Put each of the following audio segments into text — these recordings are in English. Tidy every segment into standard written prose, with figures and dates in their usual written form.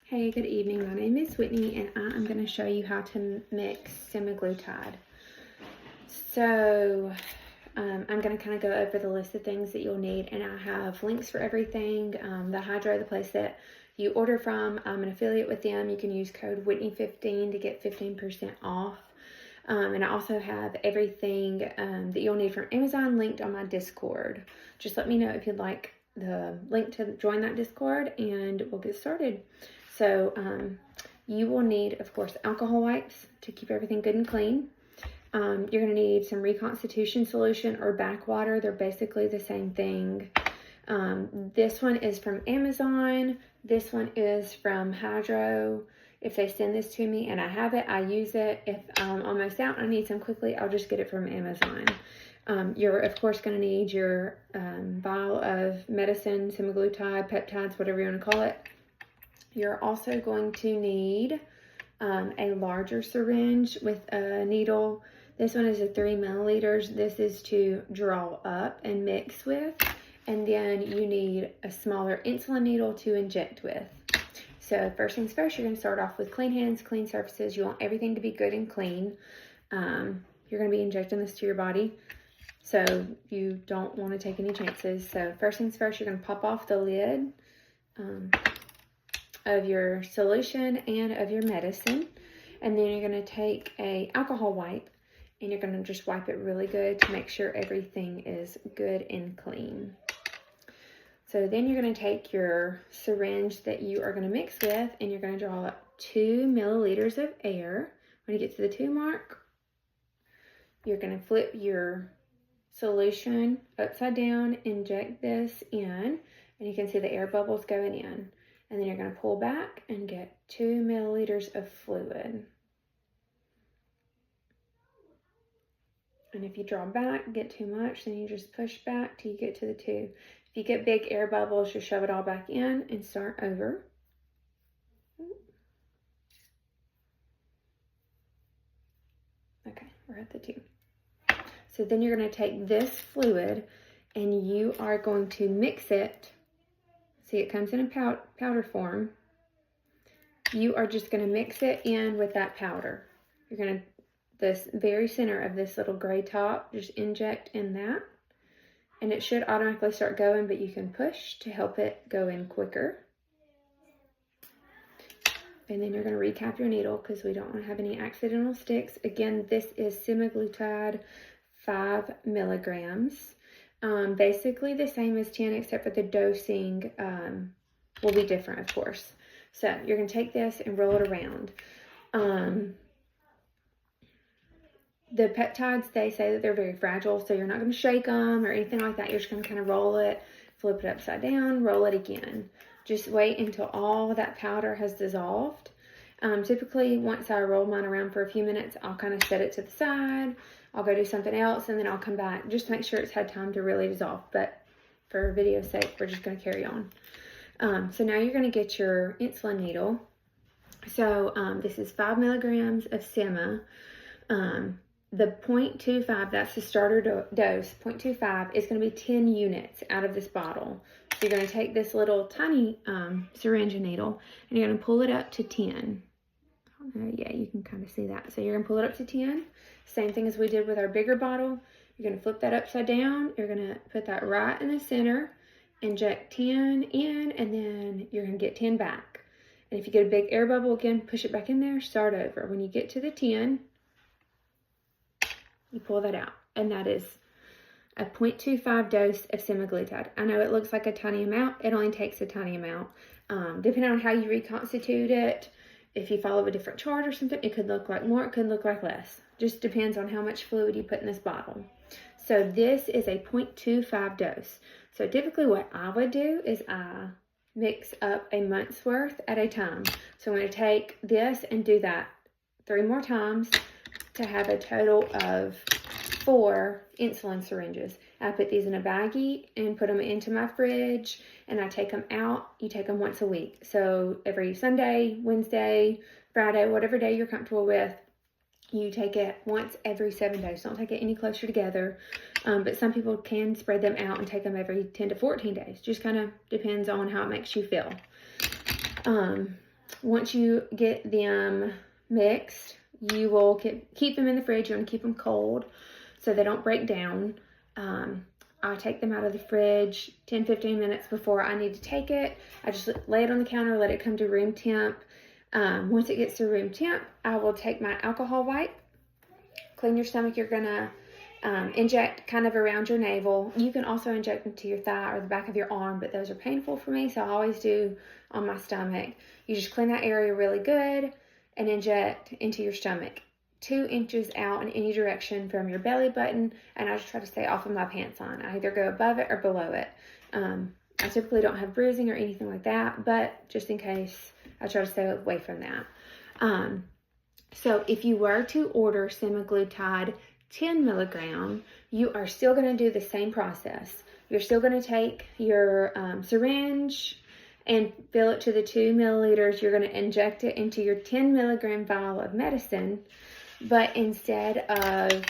Hey, good evening. My name is Whitney and I am going to show you how to mix semaglutide. So I'm going to kind of go over the list of things that you'll need, and I have links for everything. The Hydro, the place that you order from, I'm an affiliate with them. You can use code Whitney15 to get 15% off. And I also have everything that you'll need from Amazon linked on my Discord. Just let me know if you'd like the link to join that Discord and we'll get started. So you will need, of course, alcohol wipes to keep everything good and clean. You're going to need some reconstitution solution or backwater. They're basically the same thing. This one is from Amazon. This one is from Hydro. If they send this to me and I have it, I use it. If I'm almost out and I need some quickly, I'll just get it from Amazon. You're, of course, going to need your vial of medicine, semaglutide, peptides, whatever you want to call it. You're also going to need a larger syringe with a needle. This one is a 3 milliliters. This is to draw up and mix with. And then you need a smaller insulin needle to inject with. So first things first, you're going to start off with clean hands, clean surfaces. You want everything to be good and clean. You're going to be injecting this to your body, so you don't want to take any chances. So first things first, you're going to pop off the lid of your solution and of your medicine. And then you're going to take a alcohol wipe and you're going to just wipe it really good to make sure everything is good and clean. So then you're going to take your syringe that you are going to mix with and you're going to draw up 2 milliliters of air. When you get to the 2 mark, you're going to flip your solution upside down, inject this in, and you can see the air bubbles going in. And then you're going to pull back and get 2 milliliters of fluid. And if you draw back, get too much, then you just push back till you get to the 2. If you get big air bubbles, you shove it all back in and start over. Okay, we're at the 2. So then you're going to take this fluid and you are going to mix it. See, it comes in a powder form. You are just going to mix it in with that powder. You're going to, this very center of this little gray top, just inject in that. And it should automatically start going, but you can push to help it go in quicker. And then you're going to recap your needle because we don't want to have any accidental sticks. Again, this is semaglutide 5 milligrams. Basically the same as 10, except for the dosing will be different, of course. So you're going to take this and roll it around. The peptides, they say that they're very fragile, so you're not going to shake them or anything like that. You're just going to kind of roll it, flip it upside down, roll it again. Just wait until all that powder has dissolved. Typically, once I roll mine around for a few minutes, I'll kind of set it to the side. I'll go do something else, and then I'll come back. Just to make sure it's had time to really dissolve. But for video's sake, we're just going to carry on. So now you're going to get your insulin needle. So this is 5 milligrams of Sema. The 0.25, that's the starter dose. 0.25 is going to be 10 units out of this bottle. So you're going to take this little tiny syringe and needle, and you're going to pull it up to 10. Yeah, you can kind of see that. So you're going to pull it up to 10. Same thing as we did with our bigger bottle. You're going to flip that upside down. You're going to put that right in the center, inject 10 in, and then you're going to get 10 back. And if you get a big air bubble, again, push it back in there, start over. When you get to the 10, you pull that out. And that is a 0.25 dose of semaglutide. I know it looks like a tiny amount. It only takes a tiny amount. Depending on how you reconstitute it, if you follow a different chart or something, it could look like more, it could look like less. Just depends on how much fluid you put in this bottle. So this is a 0.25 dose. So typically what I would do is I mix up a month's worth at a time. So I'm going to take this and do that 3 more times to have a total of 4 insulin syringes. I put these in a baggie and put them into my fridge, and I take them out. You take them once a week. So every Sunday, Wednesday, Friday, whatever day you're comfortable with, you take it once every 7 days. Don't take it any closer together. But some people can spread them out and take them every 10 to 14 days. Just kind of depends on how it makes you feel. once you get them mixed, you will keep them in the fridge. You want to keep them cold so they don't break down. I take them out of the fridge 10-15 minutes before I need to take it. I just lay it on the counter, let it come to room temp. Once it gets to room temp, I will take my alcohol wipe, clean your stomach. You're going to inject kind of around your navel. You can also inject into your thigh or the back of your arm, but those are painful for me, so I always do on my stomach. You just clean that area really good and inject into your stomach, 2 inches out in any direction from your belly button, and I just try to stay off of my pants line. I either go above it or below it. I typically don't have bruising or anything like that, but just in case, I try to stay away from that. So if you were to order semaglutide 10 milligram, you are still going to do the same process. You're still going to take your syringe and fill it to the 2 milliliters. You're going to inject it into your 10 milligram vial of medicine, but instead of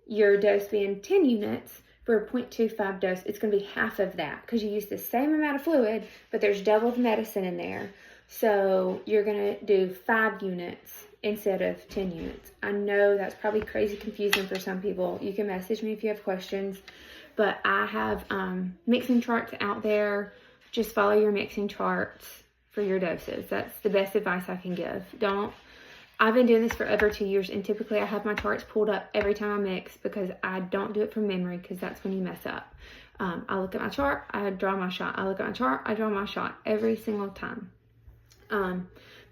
your dose being 10 units for a 0.25 dose, it's going to be half of that because you use the same amount of fluid, but there's double the medicine in there. So you're going to do 5 units instead of 10 units. I know that's probably crazy confusing for some people. You can message me if you have questions, but I have mixing charts out there. Just follow your mixing charts for your doses. That's the best advice I can give. I've been doing this for over 2 years, and typically I have my charts pulled up every time I mix because I don't do it from memory, because that's when you mess up. I look at my chart, I draw my shot. I look at my chart, I draw my shot every single time.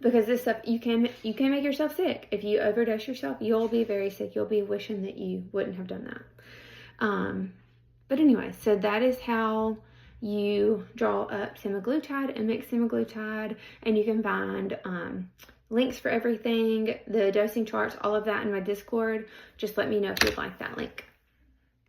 Because this stuff, you can make yourself sick. If you overdose yourself, you'll be very sick. You'll be wishing that you wouldn't have done that. But anyway, so that is how you draw up semaglutide and mix semaglutide, and you can find links for everything, the dosing charts, all of that in my Discord. Just let me know if you'd like that link.